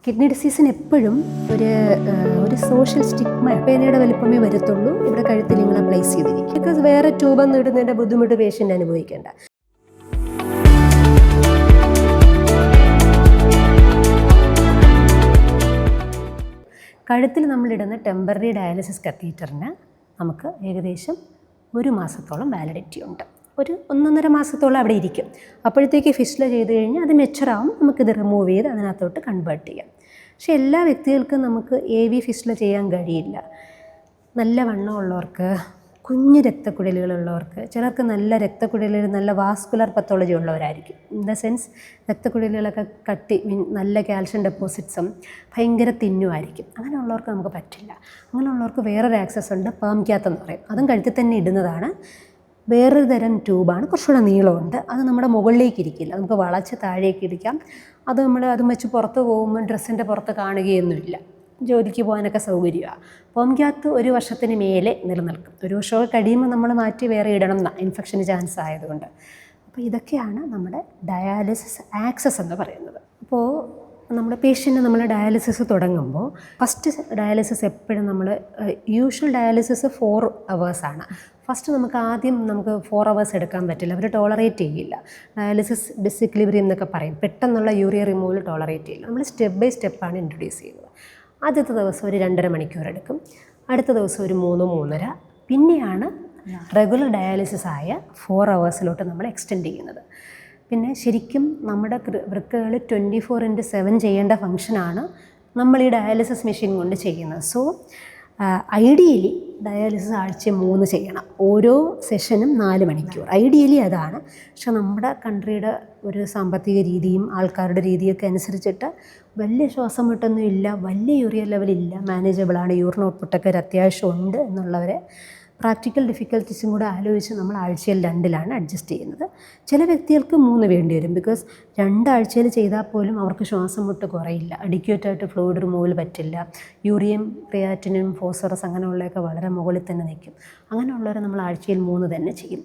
Kidney ഡിസീസിന് എപ്പോഴും ഒരു social stigma, പേനയുടെ വലിപ്പമേ വരത്തുള്ളൂ. ഇവിടെ കഴുത്തിൽ ഇങ്ങനെ പ്ലേസ് ചെയ്തിരിക്കും. ബിക്കോസ് വേറെ ട്യൂബൊന്നും ഇടുന്നതിൻ്റെ ബുദ്ധിമുട്ട് പേഷ്യൻ്റ് അനുഭവിക്കേണ്ട. കഴുത്തിൽ നമ്മളിടുന്ന ടെമ്പററി ഡയാലിസിസ് കത്തീറ്ററിന് നമുക്ക് ഏകദേശം 1 മാസത്തോളം വാലിഡിറ്റി ഉണ്ട്. 1.5 മാസത്തോളം അവിടെ ഇരിക്കും. അപ്പോഴത്തേക്ക് ഫിസ്റ്റുല ചെയ്ത് കഴിഞ്ഞാൽ അത് മെച്ചറാവും. നമുക്കിത് റിമൂവ് ചെയ്ത് അതിനകത്തോട്ട് കൺവേർട്ട് ചെയ്യാം. പക്ഷേ എല്ലാ വ്യക്തികൾക്കും നമുക്ക് AV ഫിസ്റ്റുല ചെയ്യാൻ കഴിയില്ല. നല്ല വണ്ണമുള്ളവർക്ക്, കുഞ്ഞു രക്തക്കുഴലുകളുള്ളവർക്ക്, ചിലർക്ക് നല്ല രക്തക്കുഴലുകൾ, നല്ല വാസ്കുലർ പത്തോളജി ഉള്ളവരായിരിക്കും. ഇൻ ദ സെൻസ് രക്തക്കുഴലുകളൊക്കെ നല്ല കാൽഷ്യം ഡെപ്പോസിറ്റ്സും ഭയങ്കര തിന്നുമായിരിക്കും. അങ്ങനെയുള്ളവർക്ക് നമുക്ക് പറ്റില്ല. അങ്ങനെയുള്ളവർക്ക് വേറൊരു ആക്സസ് ഉണ്ട്, പേം ക്യാത്ത് എന്ന് പറയും. അതും കഴുത്തിൽ തന്നെ ഇടുന്നതാണ്. വേറൊരു തരം ട്യൂബാണ്, കുറച്ചുകൂടെ നീളമുണ്ട്. അത് നമ്മുടെ മുകളിലേക്ക് ഇരിക്കില്ല, നമുക്ക് വളച്ച് താഴേക്ക് ഇരിക്കാം. അത് അതും വെച്ച് പുറത്ത് പോകുമ്പോൾ ഡ്രസ്സിൻ്റെ പുറത്ത് കാണുകയൊന്നുമില്ല. ജോലിക്ക് പോകാനൊക്കെ സൗകര്യമാണ്. പേം ക്യാത്ത് 1 വർഷത്തിന് മേലെ നിലനിൽക്കും. 1 വർഷമൊക്കെ കഴിയുമ്പോൾ നമ്മൾ മാറ്റി വേറെ ഇടണം എന്നാണ്, ഇൻഫെക്ഷന് ചാൻസ് ആയതുകൊണ്ട്. അപ്പോൾ ഇതൊക്കെയാണ് നമ്മുടെ ഡയാലിസിസ് ആക്സസ് എന്ന് പറയുന്നത്. അപ്പോൾ നമ്മുടെ പേഷ്യൻറ്റ് നമ്മൾ ഡയാലിസിസ് തുടങ്ങുമ്പോൾ ഫസ്റ്റ് ഡയാലിസിസ് എപ്പോഴും നമ്മൾ യൂഷ്വൽ ഡയാലിസിസ് 4 hours ഫസ്റ്റ് നമുക്ക് 4 hours എടുക്കാൻ പറ്റില്ല, അവർ ടോളറേറ്റ് ചെയ്യില്ല. ഡയാലിസിസ് ഡിസിക്ലിബ്രിയം എന്നൊക്കെ പറയും, പെട്ടെന്നുള്ള യൂറിയ റിമൂവൽ ടോളറേറ്റ് ചെയ്യില്ല. നമ്മൾ സ്റ്റെപ്പ് ബൈ സ്റ്റെപ്പാണ് ഇൻട്രൊഡ്യൂസ് ചെയ്യുന്നത്. ആദ്യത്തെ ദിവസം ഒരു 2.5 മണിക്കൂർ എടുക്കും, അടുത്ത ദിവസം ഒരു 3-3.5, പിന്നെയാണ് റെഗുലർ ഡയാലിസിസ് ആയ 4 hours നമ്മൾ എക്സ്റ്റെൻഡ് ചെയ്യുന്നത്. പിന്നെ ശരിക്കും നമ്മുടെ വൃക്കകൾ 24/7 ചെയ്യേണ്ട ഫങ്ഷനാണ് നമ്മൾ ഈ ഡയാലിസിസ് മെഷീൻ കൊണ്ട് ചെയ്യുന്നത്. സോ ഐഡിയലി ഡയാലിസിസ് ആഴ്ച 3 ചെയ്യണം, ഓരോ സെഷനും 4 മണിക്കൂർ. ഐഡിയലി അതാണ്. പക്ഷെ നമ്മുടെ കൺട്രിയുടെ ഒരു സാമ്പത്തിക രീതിയും ആൾക്കാരുടെ രീതിയൊക്കെ അനുസരിച്ചിട്ട് വലിയ ശ്വാസം മുട്ടൊന്നും ഇല്ല, വലിയ യൂറിയ ലെവലില്ല, മാനേജബിളാണ്, യൂറിൻ ഔട്ട്പുട്ടൊക്കെ ഒരു അത്യാവശ്യം ഉണ്ട് എന്നുള്ളവരെ പ്രാക്ടിക്കൽ ഡിഫിക്കൽട്ടീസും കൂടെ ആലോചിച്ച് നമ്മൾ ആഴ്ചയിൽ 2 അഡ്ജസ്റ്റ് ചെയ്യുന്നത്. ചില വ്യക്തികൾക്ക് 3 വേണ്ടി വരും. ബിക്കോസ് 2 ആഴ്ചയിൽ ചെയ്താൽ പോലും അവർക്ക് ശ്വാസം മുട്ട് കുറയില്ല, അഡിക്വേറ്റായിട്ട് ഫ്ലൂയിഡ് റിമൂവൽ പറ്റില്ല, യൂറിയം, ക്രിയാറ്റിനും, ഫോസ്ഫറസ് അങ്ങനെയുള്ളതൊക്കെ വളരെ മുകളിൽ തന്നെ നിൽക്കും. അങ്ങനെയുള്ളവരെ നമ്മൾ ആഴ്ചയിൽ 3 തന്നെ ചെയ്യും.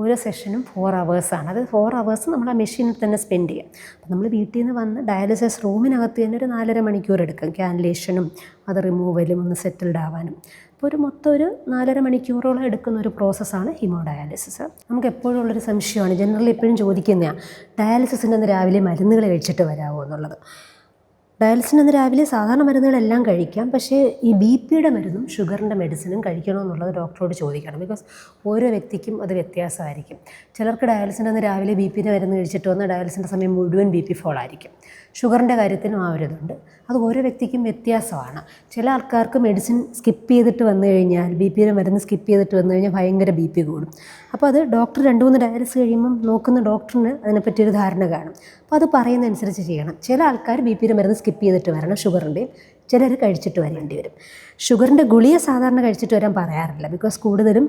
ഓരോ സെഷനും 4 hours. അത് 4 hours നമ്മൾ ആ മെഷീനിൽ തന്നെ സ്പെൻഡ് ചെയ്യാം. അപ്പോൾ നമ്മൾ വീട്ടിൽ നിന്ന് വന്ന് ഡയാലിസിസ് റൂമിനകത്ത് തന്നെ ഒരു 4.5 മണിക്കൂർ എടുക്കും, ക്യാൻലേഷനും അത് റിമൂവലും ഒന്ന് സെറ്റിൽഡ് ആവാനും. അപ്പോൾ മൊത്തം ഒരു 4.5 മണിക്കൂറോളം എടുക്കുന്ന ഒരു പ്രോസസ്സാണ് ഹീമോഡയാലിസിസ്. നമുക്ക് എപ്പോഴും ഉള്ളൊരു സംശയമാണ്, ജനറലി എപ്പോഴും ചോദിക്കുന്നതാണ്, ഡയാലിസിസിൻ്റെ അന്ന് രാവിലെ മരുന്നുകൾ കഴിച്ചിട്ട് വരാമോ എന്നുള്ളത്. ഡയാലിസിന് അന്ന് രാവിലെ സാധാരണ മരുന്നുകളെല്ലാം കഴിക്കാം, പക്ഷേ ഈ BP-യുടെ മരുന്നും ഷുഗറിൻ്റെ മെഡിസിനും കഴിക്കണമെന്നുള്ളത് ഡോക്ടറോട് ചോദിക്കണം. ബിക്കോസ് ഓരോ വ്യക്തിക്കും അത് വ്യത്യാസമായിരിക്കും. ചിലർക്ക് ഡയാലിസിൻ്റെ അന്ന് രാവിലെ BP-യുടെ മരുന്ന് കഴിച്ചിട്ട് വന്ന് ഡയാലിസിൻ്റെ സമയം മുഴുവൻ BP fall ആയിരിക്കും. ഷുഗറിൻ്റെ കാര്യത്തിനും ആ ഒരു ഇതുണ്ട്. അത് ഓരോ വ്യക്തിക്കും വ്യത്യാസമാണ്. ചില ആൾക്കാർക്ക് മെഡിസിൻ സ്കിപ്പ് ചെയ്തിട്ട് വന്നു കഴിഞ്ഞാൽ, BP-യുടെ മരുന്ന് സ്കിപ്പ് ചെയ്തിട്ട് വന്നു കഴിഞ്ഞാൽ ഭയങ്കര BP കൂടും. അപ്പോൾ അത് ഡോക്ടർ 2-3 ഡയാലിസിസ് കഴിയുമ്പം നോക്കുന്ന ഡോക്ടറിന് അതിനെപ്പറ്റിയൊരു ധാരണ കാണും. അപ്പോൾ അത് പറയുന്നതനുസരിച്ച് ചെയ്യണം. ചില ആൾക്കാർ BP-യുടെ മരുന്ന് സ്കിപ്പ് ചെയ്തിട്ട് വരണം, ഷുഗറിൻ്റെയും ചിലർ കഴിച്ചിട്ട് വരേണ്ടി വരും. ഷുഗറിൻ്റെ ഗുളിക സാധാരണ കഴിച്ചിട്ട് വരാൻ പറയാറില്ല, ബിക്കോസ് കൂടുതലും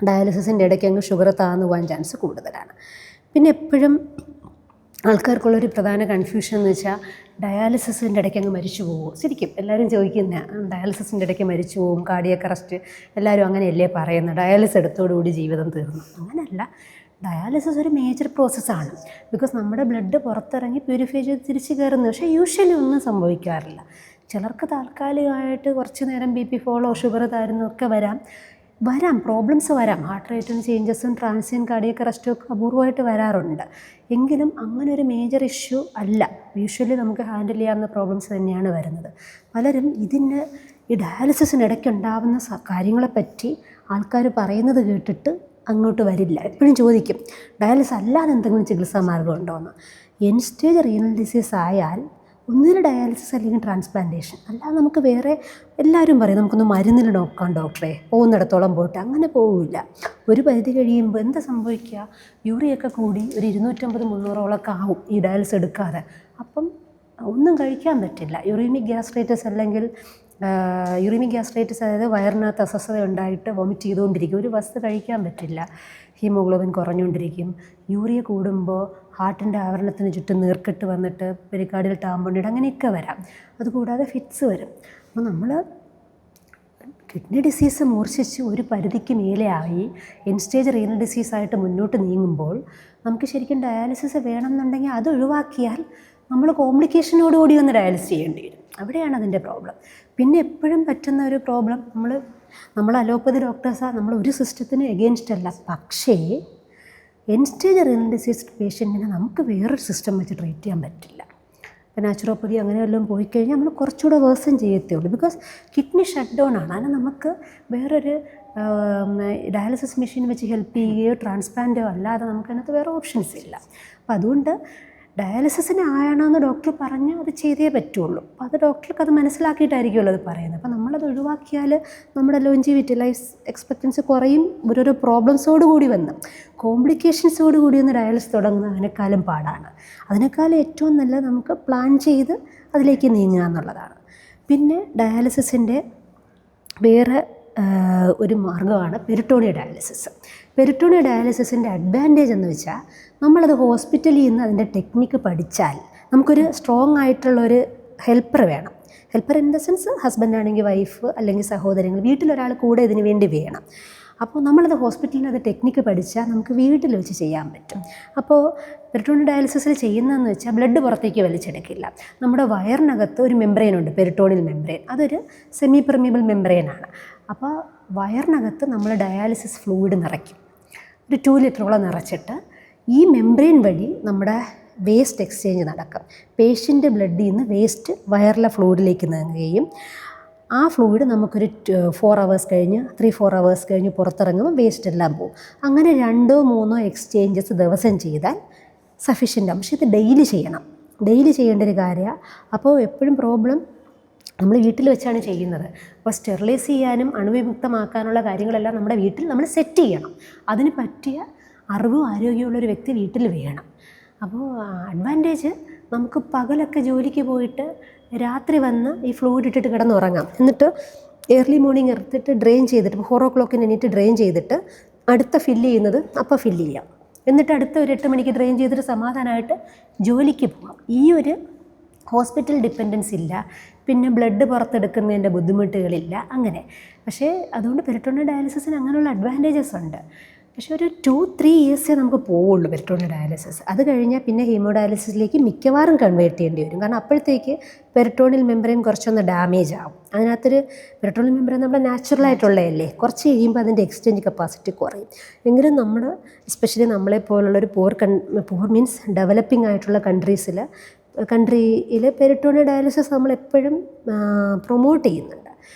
ഡയാലിസിസിൻ്റെ ഇടയ്ക്ക് അങ്ങ് ഷുഗർ താഴ്ന്നു പോകാൻ ചാൻസ് കൂടുതലാണ്. പിന്നെ എപ്പോഴും ആൾക്കാർക്കുള്ളൊരു പ്രധാന കൺഫ്യൂഷൻ എന്ന് വെച്ചാൽ, ഡയാലിസിസിൻ്റെ ഇടയ്ക്ക് അങ്ങ് മരിച്ചു പോകുമോ? ശരിക്കും എല്ലാവരും ചോദിക്കുന്ന, ഡയാലിസിസിൻ്റെ ഇടയ്ക്ക് മരിച്ചു പോകും, കാർഡിയാക് അറസ്റ്റ്, എല്ലാവരും അങ്ങനെയല്ലേ പറയുന്നത്, ഡയാലിസിസ് എടുത്തോടുകൂടി ജീവിതം തീർന്നു. അങ്ങനെയല്ല. ഡയാലിസിസ് ഒരു മേജർ പ്രോസസ്സാണ്. ബിക്കോസ് നമ്മുടെ ബ്ലഡ് പുറത്തിറങ്ങി പ്യൂരിഫൈ ചെയ്ത് തിരിച്ച് കയറുന്നു. പക്ഷേ യൂഷ്വലി ഒന്നും സംഭവിക്കാറില്ല. ചിലർക്ക് താൽക്കാലികമായിട്ട് കുറച്ച് നേരം BP ഫോളോ, ഷുഗർ താരുന്നൊക്കെ വരാം, പ്രോബ്ലംസ് വരാം. ഹാർട്ട് റേറ്റിന് ചേഞ്ചസും ട്രാൻസിയൻ കാർഡിയാക് അറസ്റ്റും ഒക്കെ അപൂർവമായിട്ട് വരാറുണ്ട്. എങ്കിലും അങ്ങനെ ഒരു മേജർ ഇഷ്യൂ അല്ല. യൂഷ്വലി നമുക്ക് ഹാൻഡിൽ ചെയ്യാവുന്ന പ്രോബ്ലംസ് തന്നെയാണ് വരുന്നത്. പലരും ഈ ഡയാലിസിസിനിടയ്ക്കുണ്ടാവുന്ന കാര്യങ്ങളെപ്പറ്റി ആൾക്കാർ പറയുന്നത് കേട്ടിട്ട് അങ്ങോട്ട് വരില്ല. എപ്പോഴും ചോദിക്കും, ഡയാലിസിസ് അല്ലാതെ എന്തെങ്കിലും ചികിത്സാ മാർഗ്ഗം ഉണ്ടോ എന്ന്. എൻഡ് സ്റ്റേജ് റീനൽ ഡിസീസ് ആയാൽ ഒന്നിന് ഡയാലിസിസ് അല്ലെങ്കിൽ ട്രാൻസ്പ്ലാന്റേഷൻ, അല്ലാതെ നമുക്ക് വേറെ, എല്ലാവരും പറയും നമുക്കൊന്ന് മരുന്നിൽ നോക്കാം ഡോക്ടറെ, പോകുന്നിടത്തോളം പോയിട്ട്. അങ്ങനെ പോവില്ല. ഒരു പരിധി കഴിയുമ്പോൾ എന്താ സംഭവിക്കുക, യൂറിയൊക്കെ കൂടി ഒരു 250-300 ആവും ഈ ഡയാലിസിസ് എടുക്കാതെ. അപ്പം ഒന്നും കഴിക്കാൻ പറ്റില്ല. യൂറീമിക് ഗ്യാസ്ട്രൈറ്റിസ് അല്ലെങ്കിൽ അതായത് വയറിനകത്ത് അസ്വസ്ഥത ഉണ്ടായിട്ട് വൊമിറ്റ് ചെയ്തുകൊണ്ടിരിക്കും, ഒരു വസ്തു കഴിക്കാൻ പറ്റില്ല. ഹീമോഗ്ലോബിൻ കുറഞ്ഞുകൊണ്ടിരിക്കും. യൂറിയ കൂടുമ്പോൾ ഹാർട്ടിൻ്റെ ആവരണത്തിന് ചുറ്റും നീർക്കെട്ട് വന്നിട്ട് പെരിക്കാർഡിയൽ ടാമ്പോണിഡ് അങ്ങനെയൊക്കെ വരാം. അതുകൂടാതെ ഫിറ്റ്സ് വരും. അപ്പോൾ നമ്മൾ കിഡ്നി ഡിസീസ് മൂർച്ഛിച്ച് ഒരു പരിധിക്ക് മേലെ ആയി എൻഡ് സ്റ്റേജ് റീനൽ ഡിസീസായിട്ട് മുന്നോട്ട് നീങ്ങുമ്പോൾ നമുക്ക് ശരിക്കും ഡയാലിസിസ് വേണമെന്നുണ്ടെങ്കിൽ അത് ഒഴിവാക്കിയാൽ നമ്മൾ കോംപ്ലിക്കേഷനോടുകൂടി ഒന്ന് ഡയാലിസിസ് ചെയ്യേണ്ടി വരും. അവിടെയാണ് അതിൻ്റെ പ്രോബ്ലം. പിന്നെ എപ്പോഴും പറ്റുന്ന ഒരു പ്രോബ്ലം, നമ്മൾ അലോപ്പതി ഡോക്ടേഴ്സാണ്, നമ്മൾ ഒരു സിസ്റ്റത്തിന് എഗെയിൻസ്റ്റ് അല്ല. പക്ഷേ എൻ സ്റ്റേജ് റിനൽ ഡിസീസ് പേഷ്യൻറ്റിനെ നമുക്ക് വേറൊരു സിസ്റ്റം വെച്ച് ട്രീറ്റ് ചെയ്യാൻ പറ്റില്ല. ഇപ്പോൾ നാച്ചുറോപ്പതി അങ്ങനെ വല്ലതും പോയി കഴിഞ്ഞാൽ നമ്മൾ കുറച്ചുകൂടെ വേഴ്സൺ ചെയ്യത്തേ ഉള്ളൂ. ബിക്കോസ് കിഡ്നി ഷട്ട് ഡൗൺ ആണ്. അതിന് നമുക്ക് വേറൊരു ഡയാലിസിസ് മെഷീൻ വെച്ച് ഹെൽപ്പ് ചെയ്യുകയോ ട്രാൻസ്പ്ലാന്റോ അല്ലാതെ നമുക്കതിനകത്ത് വേറെ ഓപ്ഷൻസ് ഇല്ല. അപ്പോൾ അതുകൊണ്ട് ഡയാലിസിസിന് ആയണമെന്ന് ഡോക്ടർ പറഞ്ഞാൽ അത് ചെയ്തേ പറ്റുള്ളൂ. അപ്പോൾ അത് ഡോക്ടർക്ക് അത് മനസ്സിലാക്കിയിട്ടായിരിക്കുമല്ലോ അത് പറയുന്നത്. അപ്പോൾ നമ്മളത് ഒഴിവാക്കിയാൽ നമ്മുടെ ലോഞ്ചിവിറ്റി, ലൈഫ് എക്സ്പെക്റ്റൻസി കുറയും. ഓരോരോ പ്രോബ്ലംസോടുകൂടി വന്ന് കോംപ്ലിക്കേഷൻസോടുകൂടി ഒന്ന് ഡയാലിസിസ് തുടങ്ങുന്നത് അതിനേക്കാളും പാടാണ്. അതിനേക്കാളും ഏറ്റവും നല്ലത് നമുക്ക് പ്ലാൻ ചെയ്ത് അതിലേക്ക് നീങ്ങുക എന്നുള്ളതാണ്. പിന്നെ ഡയാലിസിസിൻ്റെ വേറെ ഒരു മാർഗ്ഗമാണ് പെരിട്ടോണിയ ഡയാലിസിസ്. പെരിട്ടോണിയ ഡയാലിസിസിൻ്റെ അഡ്വാൻറ്റേജ് എന്ന് വെച്ചാൽ നമ്മളത് ഹോസ്പിറ്റലിൽ നിന്ന് അതിൻ്റെ ടെക്നിക്ക് പഠിച്ചാൽ നമുക്കൊരു സ്ട്രോങ് ആയിട്ടുള്ളൊരു ഹെൽപ്പർ വേണം. Helper in the sense husband ആണെങ്കിൽ വൈഫ് അല്ലെങ്കിൽ സഹോദരങ്ങൾ, വീട്ടിലൊരാൾ കൂടെ ഇതിന് വേണ്ടി വേണം. അപ്പോൾ നമ്മളത് ഹോസ്പിറ്റലിൽ നിന്ന് അത് ടെക്നിക്ക് പഠിച്ചാൽ നമുക്ക് വീട്ടിൽ വെച്ച് ചെയ്യാൻ പറ്റും. അപ്പോൾ പെരിട്ടോണിയ ഡയാലിസിസിൽ ചെയ്യുന്നതെന്ന് വെച്ചാൽ ബ്ലഡ് പുറത്തേക്ക് വലിച്ചെടുക്കില്ല. നമ്മുടെ വയറിനകത്ത് ഒരു മെംബ്രെയിനുണ്ട്, പെരിട്ടോണിയൽ മെംബ്രെയിൻ. അതൊരു സെമി പെർമിയബിൾ മെംബ്രെയിനാണ്. അപ്പോൾ വയറിനകത്ത് നമ്മൾ ഡയാലിസിസ് ഫ്ലൂയിഡ് നിറയ്ക്കും. ഒരു 2 ലിറ്ററോളം നിറച്ചിട്ട് ഈ മെംബ്രെയിൻ വഴി നമ്മുടെ വേസ്റ്റ് എക്സ്ചേഞ്ച് നടക്കും. പേഷ്യൻ്റ് ബ്ലഡിൽ നിന്ന് വേസ്റ്റ് വയറിലെ ഫ്ലൂയിഡിലേക്ക് നീങ്ങുകയും ആ ഫ്ലൂയിഡ് നമുക്കൊരു 4 hours കഴിഞ്ഞ് 3-4 hours കഴിഞ്ഞ് പുറത്തിറങ്ങുമ്പോൾ വേസ്റ്റ് എല്ലാം പോകും. അങ്ങനെ 2-3 എക്സ്ചേഞ്ചസ് ദിവസം ചെയ്താൽ സഫീഷ്യൻ്റ് ആകും. പക്ഷേ ഇത് ഡെയിലി ചെയ്യണം. ഡെയിലി ചെയ്യേണ്ട ഒരു കാര്യമാണ്. അപ്പോൾ എപ്പോഴും പ്രോബ്ലം നമ്മൾ വീട്ടിൽ വെച്ചാണ് ചെയ്യുന്നത്. അപ്പോൾ സ്റ്റെറിലൈസ് ചെയ്യാനും അണുവിമുക്തമാക്കാനുള്ള കാര്യങ്ങളെല്ലാം നമ്മുടെ വീട്ടിൽ നമ്മൾ സെറ്റ് ചെയ്യണം. അതിന് പറ്റിയ അറിവും ആരോഗ്യമുള്ളൊരു വ്യക്തി വീട്ടിൽ വേണം. അപ്പോൾ അഡ്വാൻറ്റേജ്, നമുക്ക് പകലൊക്കെ ജോലിക്ക് പോയിട്ട് രാത്രി വന്ന് ഈ ഫ്ലൂയിഡ് ഇട്ടിട്ട് കിടന്നുറങ്ങാം. എന്നിട്ട് ഏർലി മോർണിംഗ് എടുത്തിട്ട് ഡ്രെയിൻ ചെയ്തിട്ട് 4 o'clock എണീറ്റ് ഡ്രെയിൻ ചെയ്തിട്ട് അടുത്ത ഫില്ല് ചെയ്യുന്നത് അപ്പോൾ ഫില്ല് ചെയ്യാം. എന്നിട്ട് അടുത്ത ഒരു 8 മണിക്ക് ഡ്രെയിൻ ചെയ്തിട്ട് സമാധാനമായിട്ട് ജോലിക്ക് പോകാം. ഈ ഒരു ഹോസ്പിറ്റൽ ഡിപ്പെൻഡൻസ് ഇല്ല. പിന്നെ ബ്ലഡ് പുറത്തെടുക്കുന്നതിൻ്റെ ബുദ്ധിമുട്ടുകളില്ല അങ്ങനെ. പക്ഷേ അതുകൊണ്ട് പെരിട്ടോണിയ ഡയാലിസിസിന് അങ്ങനെയുള്ള അഡ്വാൻറ്റേജസ് ഉണ്ട്. പക്ഷേ ഒരു 2-3 yearsേ നമുക്ക് പോവുള്ളൂ പെരിട്ടോണിയ ഡയാലിസിസ്. അത് കഴിഞ്ഞാൽ പിന്നെ ഹീമോഡയാലിസിസിലേക്ക് മിക്കവാറും കൺവേർട്ട് ചെയ്യേണ്ടി വരും. കാരണം അപ്പോഴത്തേക്ക് പെരിട്ടോണിയൽ മെംബ്രെയിൻ കുറച്ചൊന്ന് ഡാമേജ് ആവും. അതിനകത്തൊരു പെരിട്ടോണിയൽ മെംബ്രെയിൻ നമ്മുടെ നാച്ചുറലായിട്ടുള്ളതല്ലേ, കുറച്ച് കഴിയുമ്പോൾ അതിൻ്റെ എക്സ്ചേഞ്ച് കപ്പാസിറ്റി കുറയും. എങ്കിലും നമ്മൾ എസ്പെഷ്യലി നമ്മളെപ്പോലുള്ളൊരു പൂർ മീൻസ് ഡെവലപ്പിംഗ് ആയിട്ടുള്ള കൺട്രിയിൽ പെരിട്ടോണിയ ഡയാലിസിസ് നമ്മളെപ്പോഴും പ്രൊമോട്ട് ചെയ്യുന്നുണ്ട്.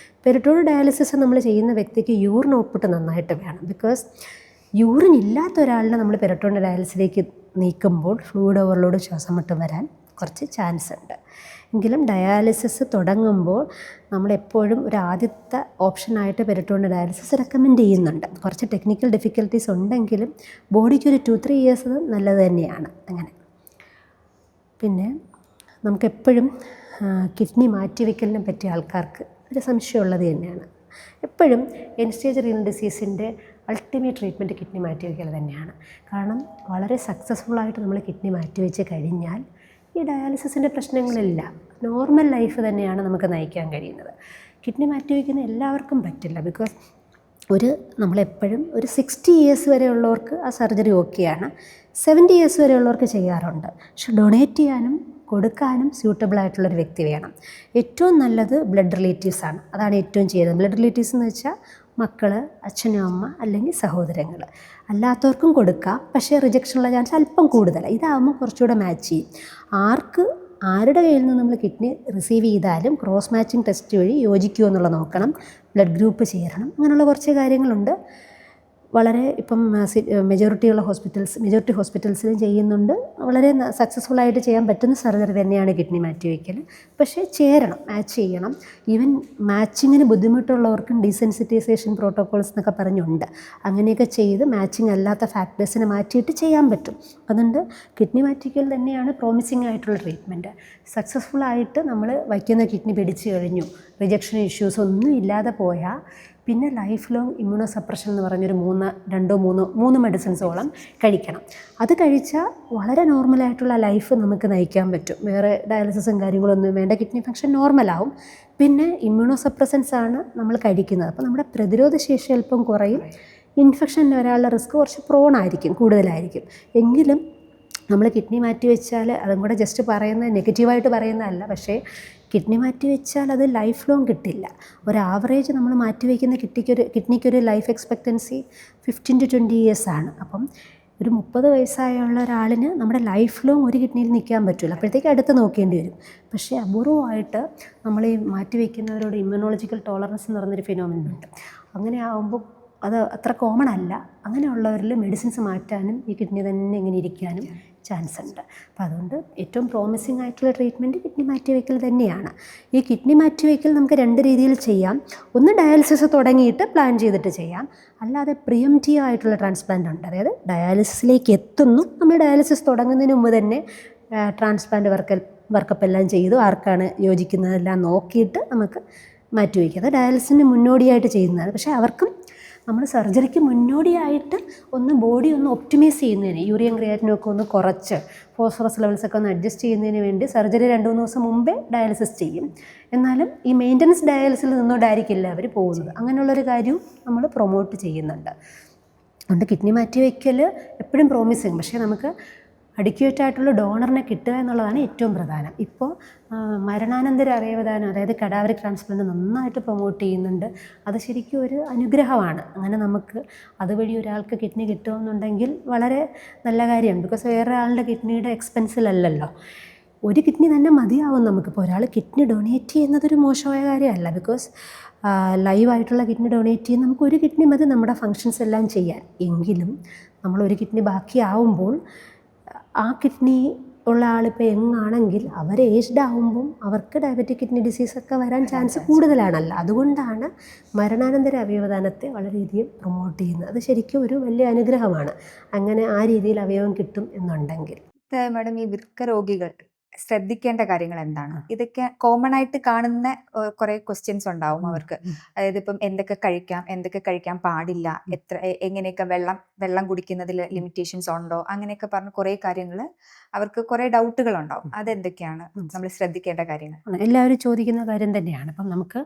പെരിട്ടോണിയ ഡയാലിസിസ് നമ്മൾ ചെയ്യുന്ന വ്യക്തിക്ക് യൂറിൻ ഔട്ട്പുട്ട് നന്നായിട്ട് വേണം. ബിക്കോസ് യൂറിൻ ഇല്ലാത്ത ഒരാളിനെ നമ്മൾ പെരിട്ടോണിയ ഡയാലിസിസിലേക്ക് നീക്കുമ്പോൾ ഫ്ലൂയിഡ് ഓവർലോഡ്, ശ്വാസം മുട്ട് വരാൻ കുറച്ച് ചാൻസ് ഉണ്ട്. എങ്കിലും ഡയാലിസിസ് തുടങ്ങുമ്പോൾ നമ്മളെപ്പോഴും ഒരു ആദ്യത്തെ ഓപ്ഷനായിട്ട് പെരിട്ടോണിയ ഡയാലിസിസ് റെക്കമെൻഡ് ചെയ്യുന്നുണ്ട്. കുറച്ച് ടെക്നിക്കൽ ഡിഫിക്കൽട്ടീസ് ഉണ്ടെങ്കിലും ബോഡിക്ക് ഒരു 2-3 years നല്ലത് തന്നെയാണ്. അങ്ങനെ പിന്നെ നമുക്കെപ്പോഴും കിഡ്നി മാറ്റിവെക്കലിനെ പറ്റിയ ആൾക്കാർക്ക് ഒരു സംശയമുള്ളത് തന്നെയാണ്. എപ്പോഴും എൻ സ്റ്റേജ് റീനൽ ഡിസീസിൻ്റെ അൾട്ടിമേറ്റ് ട്രീറ്റ്മെൻറ്റ് കിഡ്നി മാറ്റിവെക്കൽ തന്നെയാണ്. കാരണം വളരെ സക്സസ്ഫുള്ളായിട്ട് നമ്മൾ കിഡ്നി മാറ്റിവെച്ച് കഴിഞ്ഞാൽ ഈ ഡയാലിസിസിൻ്റെ പ്രശ്നങ്ങളില്ല, നോർമൽ ലൈഫ് തന്നെയാണ് നമുക്ക് നയിക്കാൻ കഴിയുന്നത്. കിഡ്നി മാറ്റിവെക്കുന്ന എല്ലാവർക്കും പറ്റില്ല. ബിക്കോസ് നമ്മളെപ്പോഴും ഒരു 60 years വരെ ഉള്ളവർക്ക് ആ സർജറി ഓക്കെയാണ്. 70 years വരെ ഉള്ളവർക്ക് ചെയ്യാറുണ്ട്. പക്ഷെ ഡൊണേറ്റ് ചെയ്യാനും കൊടുക്കാനും സ്യൂട്ടബിൾ ആയിട്ടുള്ളൊരു വ്യക്തി വേണം. ഏറ്റവും നല്ലത് ബ്ലഡ് റിലേറ്റീവ്സാണ്. അതാണ് ഏറ്റവും ചെയ്യുന്നത്. ബ്ലഡ് റിലേറ്റീവ്സ് എന്ന് വെച്ചാൽ മക്കൾ, അച്ഛനും അമ്മ അല്ലെങ്കിൽ സഹോദരങ്ങൾ. അല്ലാത്തവർക്കും കൊടുക്കാം, പക്ഷേ റിജക്ഷനുള്ള ചാൻസ് അല്പം കൂടുതലാണ്. ഇതാകുമ്പോൾ കുറച്ചുകൂടെ മാച്ച് ചെയ്യും. ആരുടെ കയ്യിൽ നിന്ന് നമ്മൾ കിഡ്നി റിസീവ് ചെയ്താലും ക്രോസ് മാച്ചിങ് ടെസ്റ്റ് വഴി യോജിക്കുമോ എന്നുള്ളത് നോക്കണം. ബ്ലഡ് ഗ്രൂപ്പ് ചേരണം. അങ്ങനെയുള്ള കുറച്ച് കാര്യങ്ങളുണ്ട്. വളരെ ഇപ്പം മെജോറിറ്റി ഹോസ്പിറ്റൽസിലും ചെയ്യുന്നുണ്ട്. വളരെ സക്സസ്ഫുള്ളായിട്ട് ചെയ്യാൻ പറ്റുന്ന സർജറി തന്നെയാണ് കിഡ്നി മാറ്റിവെക്കൽ. പക്ഷേ ചേരണം, മാച്ച് ചെയ്യണം. ഈവൻ മാച്ചിങ്ങിന് ബുദ്ധിമുട്ടുള്ളവർക്കും ഡീസെൻസിറ്റൈസേഷൻ പ്രോട്ടോക്കോൾസ് എന്നൊക്കെ പറഞ്ഞുണ്ട്. അങ്ങനെയൊക്കെ ചെയ്ത് മാച്ചിങ് അല്ലാത്ത ഫാക്ടേഴ്സിനെ മാറ്റിയിട്ട് ചെയ്യാൻ പറ്റും. അതുകൊണ്ട് കിഡ്നി മാറ്റിവെക്കൽ തന്നെയാണ് പ്രോമിസിങ് ആയിട്ടുള്ള ട്രീറ്റ്മെൻറ്റ്. സക്സസ്ഫുള്ളായിട്ട് നമ്മൾ വയ്ക്കുന്ന കിഡ്നി പിടിച്ചു കഴിഞ്ഞു, റിജക്ഷൻ ഇഷ്യൂസ് ഒന്നും ഇല്ലാതെ പോയാൽ പിന്നെ ലൈഫ് ലോങ് ഇമ്മ്യൂണോ സപ്രഷൻ എന്ന് പറഞ്ഞൊരു 3 മെഡിസിൻസോളം കഴിക്കണം. അത് കഴിച്ചാൽ വളരെ നോർമലായിട്ടുള്ള ലൈഫ് നമുക്ക് നയിക്കാൻ പറ്റും. വേറെ ഡയാലിസിസും കാര്യങ്ങളൊന്നും വേണ്ട, കിഡ്നി ഫങ്ഷൻ നോർമലാവും. പിന്നെ ഇമ്മ്യൂണോ സപ്രസൻസ് ആണ് നമ്മൾ കഴിക്കുന്നത്. അപ്പോൾ നമ്മുടെ പ്രതിരോധ ശേഷി അല്പം കുറയും. ഇൻഫെക്ഷൻ വരാനുള്ള റിസ്ക് കുറച്ച് കൂടുതലായിരിക്കും. എങ്കിലും നമ്മൾ കിഡ്നി മാറ്റി വെച്ചാൽ, അതും കൂടെ ജസ്റ്റ് പറയുന്നത് നെഗറ്റീവായിട്ട് പറയുന്നതല്ല, പക്ഷേ കിഡ്നി മാറ്റി വെച്ചാൽ അത് ലൈഫ് ലോങ് കിട്ടില്ല. ഒരു ആവറേജ് നമ്മൾ മാറ്റി വയ്ക്കുന്ന കിഡ്നിക്കൊരു ലൈഫ് എക്സ്പെക്റ്റൻസി 15 to 20 years ആണ്. അപ്പം ഒരു 30 വയസ്സായുള്ള ഒരാളിന് നമ്മുടെ ലൈഫ് ലോങ് ഒരു കിഡ്നിയിൽ നിൽക്കാൻ പറ്റില്ല, അപ്പോഴത്തേക്ക് അടുത്ത് നോക്കേണ്ടി വരും. പക്ഷേ അപൂർവമായിട്ട് നമ്മൾ ഈ മാറ്റി വയ്ക്കുന്നവരോട് ഇമ്മ്യൂണോളജിക്കൽ ടോളറൻസ് എന്ന് പറഞ്ഞൊരു ഫിനോമിനൻ ഉണ്ട്. അങ്ങനെ ആകുമ്പോൾ അത് അത്ര കോമൺ അല്ല. അങ്ങനെയുള്ളവരിൽ മെഡിസിൻസ് മാറ്റാനും ഈ കിഡ്നി തന്നെ ഇങ്ങനെ ഇരിക്കാനും ചാൻസ് ഉണ്ട്. അപ്പോൾ അതുകൊണ്ട് ഏറ്റവും പ്രോമിസിങ് ആയിട്ടുള്ള ട്രീറ്റ്മെൻറ്റ് കിഡ്നി മാറ്റിവെക്കൽ തന്നെയാണ്. ഈ കിഡ്നി മാറ്റിവെക്കൽ നമുക്ക് 2 രീതിയിൽ ചെയ്യാം. ഒന്ന് ഡയാലിസിസ് തുടങ്ങിയിട്ട് പ്ലാൻ ചെയ്തിട്ട് ചെയ്യാം, അല്ലാതെ പ്രിയംറ്റീവ് ആയിട്ടുള്ള ട്രാൻസ്പ്ലാന്റ് ഉണ്ട്. അതായത് ഡയാലിസിസിലേക്ക് എത്തുന്നു, നമ്മൾ ഡയാലിസിസ് തുടങ്ങുന്നതിന് മുമ്പ് തന്നെ ട്രാൻസ്പ്ലാന്റ് വർക്കപ്പ് എല്ലാം ചെയ്തു ആർക്കാണ് യോജിക്കുന്നതെല്ലാം നോക്കിയിട്ട് നമുക്ക് മാറ്റിവെക്കുക. അത് ഡയാലിസിന് മുന്നോടിയായിട്ട് ചെയ്യുന്നതാണ്. പക്ഷേ അവർക്കും നമ്മൾ സർജറിക്ക് മുന്നോടിയായിട്ട് ബോഡി ഒന്ന് ഒപ്റ്റിമൈസ് ചെയ്യുന്നതിന്, യൂറിയം ക്രിയാറ്റിനൊക്കെ ഒന്ന് കുറച്ച് ഫോസ്ഫറസ് ലെവൽസൊക്കെ ഒന്ന് അഡ്ജസ്റ്റ് ചെയ്യുന്നതിന് വേണ്ടി സർജറി 2-3 ദിവസം മുമ്പേ ഡയാലിസിസ് ചെയ്യും. എന്നാലും ഈ മെയിൻ്റനൻസ് ഡയാലിസിൽ നിന്നോണ്ടായിരിക്കില്ല അവർ പോകുന്നത്. അങ്ങനെയുള്ളൊരു കാര്യവും നമ്മൾ പ്രൊമോട്ട് ചെയ്യുന്നുണ്ട്. അതുകൊണ്ട് കിഡ്നി മാറ്റിവെക്കൽ എപ്പോഴും പ്രോമിസിങ്, പക്ഷേ നമുക്ക് അഡിക്വേറ്റ് ആയിട്ടുള്ള ഡോണറിനെ കിട്ടുക എന്നുള്ളതാണ് ഏറ്റവും പ്രധാനം. ഇപ്പോൾ മരണാനന്തര അവയവദാനം, അതായത് കഡാവറിക് ട്രാൻസ്പ്ലാന്റ് നന്നായിട്ട് പ്രൊമോട്ട് ചെയ്യുന്നുണ്ട്. അത് ശരിക്കും ഒരു അനുഗ്രഹമാണ്. അങ്ങനെ നമുക്ക് അതുവഴി ഒരാൾക്ക് കിഡ്നി കിട്ടുമെന്നുണ്ടെങ്കിൽ വളരെ നല്ല കാര്യമാണ്. ബിക്കോസ് വേറെ ആളുടെ കിഡ്നിയുടെ എക്സ്പെൻസിലല്ലല്ലോ, ഒരു കിഡ്നി തന്നെ മതിയാവും നമുക്കിപ്പോൾ. ഒരാൾ കിഡ്നി ഡൊണേറ്റ് ചെയ്യുന്നതൊരു മോശമായ കാര്യമല്ല. ബിക്കോസ് ലൈവായിട്ടുള്ള കിഡ്നി ഡൊണേറ്റ് ചെയ്യുന്ന നമുക്ക് ഒരു കിഡ്നി മതി നമ്മുടെ ഫങ്ഷൻസ് എല്ലാം ചെയ്യാൻ. എങ്കിലും നമ്മളൊരു കിഡ്നി ബാക്കിയാവുമ്പോൾ ആ കിഡ്നി ഉള്ള ആളിപ്പോൾ യങ്ങാണെങ്കിൽ അവർ ഏജ്ഡ് ആകുമ്പം അവർക്ക് ഡയബറ്റിക് കിഡ്നി ഡിസീസൊക്കെ വരാൻ ചാൻസ് കൂടുതലാണല്ലോ. അതുകൊണ്ടാണ് മരണാനന്തര അവയവദാനത്തെ വളരെയധികം പ്രൊമോട്ട് ചെയ്യുന്നത്. അത് ശരിക്കും ഒരു വലിയ അനുഗ്രഹമാണ്, അങ്ങനെ ആ രീതിയിൽ അവയവം കിട്ടും എന്നുണ്ടെങ്കിൽ. മാഡം, ഈ വൃക്ക രോഗികൾ ശ്രദ്ധിക്കേണ്ട കാര്യങ്ങൾ എന്താണ്? ഇതൊക്കെ കോമൺ ആയിട്ട് കാണുന്ന കുറെ ക്വസ്റ്റ്യൻസ് ഉണ്ടാവും അവർക്ക്. അതായത് ഇപ്പം എന്തൊക്കെ കഴിക്കാം, എന്തൊക്കെ കഴിക്കാൻ പാടില്ല, എങ്ങനെയൊക്കെ വെള്ളം കുടിക്കുന്നതിൽ ലിമിറ്റേഷൻസ് ഉണ്ടോ, അങ്ങനെയൊക്കെ പറഞ്ഞ് കുറെ കാര്യങ്ങൾ അവർക്ക് കുറെ ഡൗട്ടുകൾ ഉണ്ടാവും. അതെന്തൊക്കെയാണ് നമ്മൾ ശ്രദ്ധിക്കേണ്ട കാര്യങ്ങൾ? എല്ലാവരും ചോദിക്കുന്ന കാര്യം തന്നെയാണ്. അപ്പം നമുക്ക്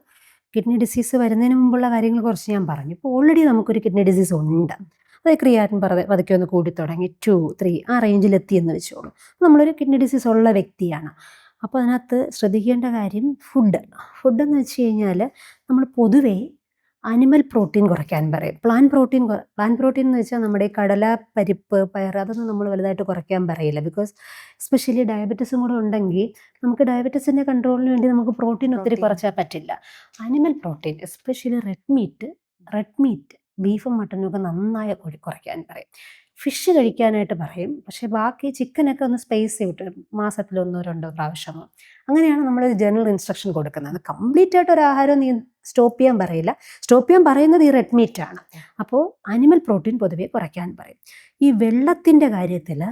കിഡ്നി ഡിസീസ് വരുന്നതിന് മുമ്പുള്ള കാര്യങ്ങൾ കുറച്ച് ഞാൻ പറഞ്ഞു. ഇപ്പോൾ ഓൾറെഡി നമുക്കൊരു കിഡ്നി ഡിസീസ് ഉണ്ട്, അത് ക്രിയാറ്റിൻ പതുക്കെ ഒന്ന് കൂടി തുടങ്ങി 2, 3 ആ റേഞ്ചിലെത്തിയെന്ന് വെച്ചോളൂ. നമ്മളൊരു കിഡ്നി ഡിസീസ് ഉള്ള വ്യക്തിയാണ്. അപ്പോൾ അതിനകത്ത് ശ്രദ്ധിക്കേണ്ട കാര്യം ഫുഡെന്ന് വെച്ച് കഴിഞ്ഞാൽ നമ്മൾ പൊതുവേ അനിമൽ പ്രോട്ടീൻ കുറയ്ക്കാൻ പറയും. പ്ലാൻ പ്രോട്ടീൻ എന്ന് വെച്ചാൽ നമ്മുടെ ഈ കടല, പരിപ്പ്, പയർ അതൊന്നും നമ്മൾ വലുതായിട്ട് കുറയ്ക്കാൻ പറയില്ല. ബിക്കോസ് എസ്പെഷ്യലി ഡയബറ്റീസും കൂടെ ഉണ്ടെങ്കിൽ നമുക്ക് ഡയബറ്റീസിൻ്റെ കൺട്രോളിന് വേണ്ടി നമുക്ക് പ്രോട്ടീൻ ഒത്തിരി കുറച്ചാൽ പറ്റില്ല. Animal protein especially red meat ബീഫും മട്ടനും ഒക്കെ നന്നായി കുറയ്ക്കാൻ പറയും. ഫിഷ് കഴിക്കാനായിട്ട് പറയും. പക്ഷേ ബാക്കി ചിക്കനൊക്കെ ഒന്ന് സ്പൈസ് ചെയ്തിട്ട് മാസത്തിൽ 1-2 പ്രാവശ്യമോ അങ്ങനെയാണ് നമ്മൾ ജനറൽ ഇൻസ്ട്രക്ഷൻ കൊടുക്കുന്നത്. കംപ്ലീറ്റ് ആയിട്ട് ഒരു ആഹാരം നീ സ്റ്റോപ്പ് ചെയ്യാൻ പറയില്ല. സ്റ്റോപ്പ് ചെയ്യാൻ പറയുന്നത് ഈ റെഡ് മീറ്റ് ആണ്. അപ്പോൾ അനിമൽ പ്രോട്ടീൻ പൊതുവെ കുറയ്ക്കാൻ പറയും. ഈ വെള്ളത്തിൻ്റെ കാര്യത്തിൽ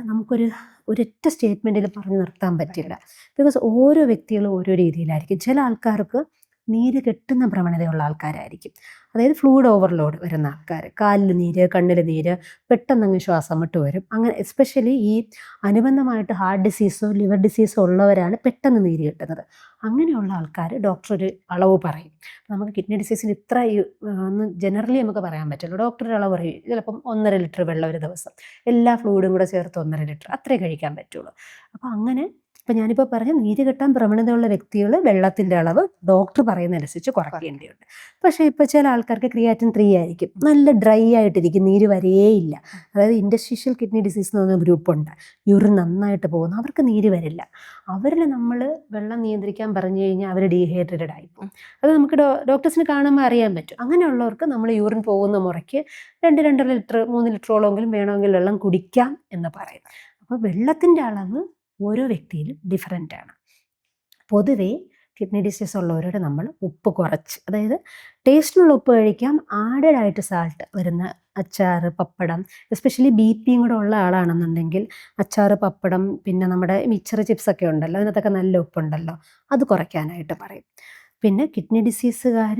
ഒരൊറ്റ സ്റ്റേറ്റ്മെൻറ്റിൽ പറഞ്ഞു നിർത്താൻ പറ്റില്ല. ബിക്കോസ് ഓരോ വ്യക്തികളും ഓരോ രീതിയിലായിരിക്കും. ചില ആൾക്കാർക്ക് നീര് കെട്ടുന്ന പ്രവണതയുള്ള ആൾക്കാരായിരിക്കും, അതായത് ഫ്ലൂയിഡ് ഓവർലോഡ് വരുന്ന ആൾക്കാർ, കാലിൽ നീര്, കണ്ണിൽ നീര്, പെട്ടെന്നങ്ങ് ശ്വാസം വിട്ട് വരും. അങ്ങനെ എസ്പെഷ്യലി ഈ അനുബന്ധമായിട്ട് ഹാർട്ട് ഡിസീസോ ലിവർ ഡിസീസോ ഉള്ളവരാണ് പെട്ടെന്ന് നീര് കെട്ടുന്നത്. അങ്ങനെയുള്ള ആൾക്കാർ ഡോക്ടർ ഒരു അളവ് പറയും. നമുക്ക് കിഡ്നി ഡിസീസിന് ഇത്ര ഒന്ന് ജനറലി നമുക്ക് പറയാൻ പറ്റില്ല. ഡോക്ടർ ഒരു അളവ് പറയും, ചിലപ്പം 1.5 ലിറ്റർ വെള്ളം ഒരു ദിവസം, എല്ലാ ഫ്ലൂയിഡും കൂടെ ചേർത്ത് 1.5 ലിറ്റർ അത്രേ കഴിക്കാൻ പറ്റുള്ളൂ. അപ്പോൾ അങ്ങനെ ഇപ്പം ഞാനിപ്പോൾ പറഞ്ഞ നീര് കെട്ടാൻ പ്രവണതയുള്ള വ്യക്തികൾ വെള്ളത്തിൻ്റെ അളവ് ഡോക്ടർ പറയുന്നതനുസരിച്ച് കുറയ്ക്കേണ്ടതുണ്ട്. പക്ഷേ ഇപ്പോൾ ചില ആൾക്കാർക്ക് ക്രിയാറ്റിൻ 3 ആയിരിക്കും, നല്ല ഡ്രൈ ആയിട്ടിരിക്കും, നീര് വരേയില്ല. അതായത് ഇൻഡസ്ട്രീഷ്യൽ കിഡ്നി ഡിസീസ് എന്ന് പറഞ്ഞ ഗ്രൂപ്പുണ്ട്, യൂറിൻ നന്നായിട്ട് പോകുന്നു, അവർക്ക് നീര് വരില്ല. അവരിൽ നമ്മൾ വെള്ളം നിയന്ത്രിക്കാൻ പറഞ്ഞു കഴിഞ്ഞാൽ അവർ ഡീഹൈഡ്രേറ്റഡ് ആയിപ്പോകും. അത് നമുക്ക് ഡോക്ടേഴ്സിന് കാണുമ്പോൾ അറിയാൻ പറ്റും. അങ്ങനെയുള്ളവർക്ക് നമ്മൾ യൂറിൻ പോകുന്ന മുറയ്ക്ക് 2-2.5 ലിറ്റർ 3 ലിറ്ററോളെങ്കിലും വേണമെങ്കിൽ വെള്ളം കുടിക്കാം എന്ന് പറയും. അപ്പോൾ വെള്ളത്തിൻ്റെ അളവ് ഓരോ വ്യക്തിയിലും ഡിഫറൻ്റ് ആണ്. പൊതുവേ കിഡ്നി ഡിസീസ് ഉള്ളവരോട് നമ്മൾ ഉപ്പ് കുറച്ച്, അതായത് ടേസ്റ്റിനുള്ള ഉപ്പ് കഴിക്കാം, ആഡഡ് ആയിട്ട് സാൾട്ട് വരുന്ന അച്ചാർ, പപ്പടം, എസ്പെഷ്യലി BP കൂടെ ഉള്ള ആളാണെന്നുണ്ടെങ്കിൽ അച്ചാർ, പപ്പടം, പിന്നെ നമ്മുടെ മിച്ചർ ചിപ്സൊക്കെ ഉണ്ടല്ലോ, അതിനകത്തൊക്കെ നല്ല ഉപ്പുണ്ടല്ലോ, അത് കുറയ്ക്കാനായിട്ട് പറയും. പിന്നെ കിഡ്നി ഡിസീസുകാർ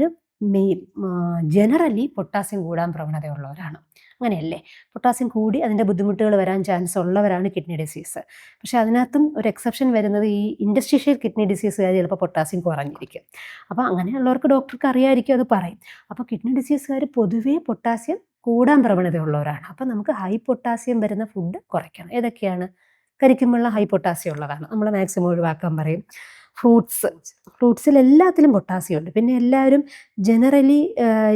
ജനറലി പൊട്ടാസ്യം കൂടാൻ പ്രവണതയുള്ളവരാണ്. അങ്ങനെയല്ലേ, പൊട്ടാസ്യം കൂടി അതിൻ്റെ ബുദ്ധിമുട്ടുകൾ വരാൻ ചാൻസ് ഉള്ളവരാണ് കിഡ്നി ഡിസീസ്. പക്ഷേ അതിനകത്തും ഒരു എക്സെപ്ഷൻ വരുന്നത് ഈ ഇൻഡസ്ട്രീഷ്യൽ കിഡ്നി ഡിസീസുകാർ ചിലപ്പോൾ പൊട്ടാസ്യം കുറഞ്ഞിരിക്കും. അപ്പോൾ അങ്ങനെയുള്ളവർക്ക് ഡോക്ടർക്ക് അറിയാമായിരിക്കും, അത് പറയും. അപ്പോൾ കിഡ്നി ഡിസീസുകാർ പൊതുവേ പൊട്ടാസ്യം കൂടാൻ പ്രവണതയുള്ളവരാണ്. അപ്പോൾ നമുക്ക് ഹൈ പൊട്ടാസ്യം വരുന്ന ഫുഡ് കുറയ്ക്കണം. ഏതൊക്കെയാണ്? കരിക്കും വെള്ളം ഹൈ പൊട്ടാസ്യം ഉള്ളതാണ്, നമ്മൾ മാക്സിമം ഒഴിവാക്കാൻ പറയും. ഫ്രൂട്ട്സിൽ എല്ലാത്തിലും പൊട്ടാസ്യം ഉണ്ട്. പിന്നെ എല്ലാവരും ജനറലി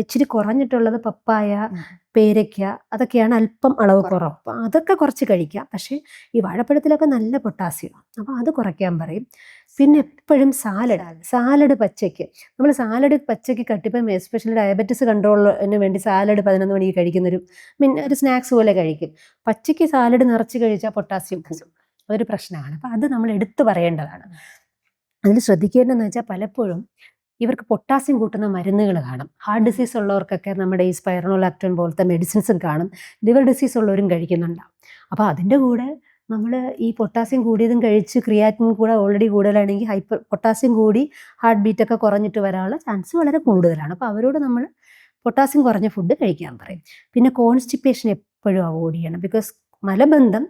ഇച്ചിരി കുറഞ്ഞിട്ടുള്ളത് പപ്പായ, പേരയ്ക്ക, അതൊക്കെയാണ് അല്പം അളവ് കുറവ്. അപ്പം അതൊക്കെ കുറച്ച് കഴിക്കാം. പക്ഷേ ഈ വാഴപ്പഴത്തിലൊക്കെ നല്ല പൊട്ടാസ്യമാണ്, അപ്പോൾ അത് കുറയ്ക്കാൻ പറയും. പിന്നെ എപ്പോഴും സാലഡ് പച്ചയ്ക്ക്, നമ്മൾ സാലഡ് പച്ചയ്ക്ക് കട്ടിപ്പം എസ്പെഷ്യലി ഡയബറ്റിസ് കൺട്രോളിന് വേണ്ടി സാലഡ് 11 മണിക്ക് കഴിക്കുന്നൊരു ഒരു സ്നാക്സ് പോലെ കഴിക്കും. പച്ചയ്ക്ക് സാലഡ് നിറച്ച് കഴിച്ചാൽ പൊട്ടാസ്യം കൂടും, അതൊരു പ്രശ്നമാണ്. അപ്പം അത് നമ്മൾ എടുത്തു പറയേണ്ടതാണ്. അതിൽ ശ്രദ്ധിക്കേണ്ടതെന്ന് വെച്ചാൽ പലപ്പോഴും ഇവർക്ക് പൊട്ടാസ്യം കൂട്ടുന്ന മരുന്നുകൾ കാണും. ഹാർട്ട് ഡിസീസ് ഉള്ളവർക്കൊക്കെ നമ്മുടെ ഈ സ്പൈറോലാക്ടോൺ പോലത്തെ മെഡിസിൻസും കാണും. ലിവർ ഡിസീസ് ഉള്ളവരും കഴിക്കുന്നുണ്ടാവും. അപ്പോൾ അതിൻ്റെ കൂടെ നമ്മൾ ഈ പൊട്ടാസ്യം കൂടിയതും കഴിച്ച് ക്രിയാറ്റിൻ കൂടെ ഓൾറെഡി കൂടുതലാണെങ്കിൽ പൊട്ടാസ്യം കൂടി ഹാർട്ട് ബീറ്റൊക്കെ കുറഞ്ഞിട്ട് വരാനുള്ള ചാൻസ് വളരെ കൂടുതലാണ്. അപ്പോൾ അവരോട് നമ്മൾ പൊട്ടാസ്യം കുറഞ്ഞ ഫുഡ് കഴിക്കാൻ പറയും. പിന്നെ കോൺസ്റ്റിപ്പേഷൻ എപ്പോഴും അവോയ്ഡ് ചെയ്യണം. ബിക്കോസ് മലബന്ധം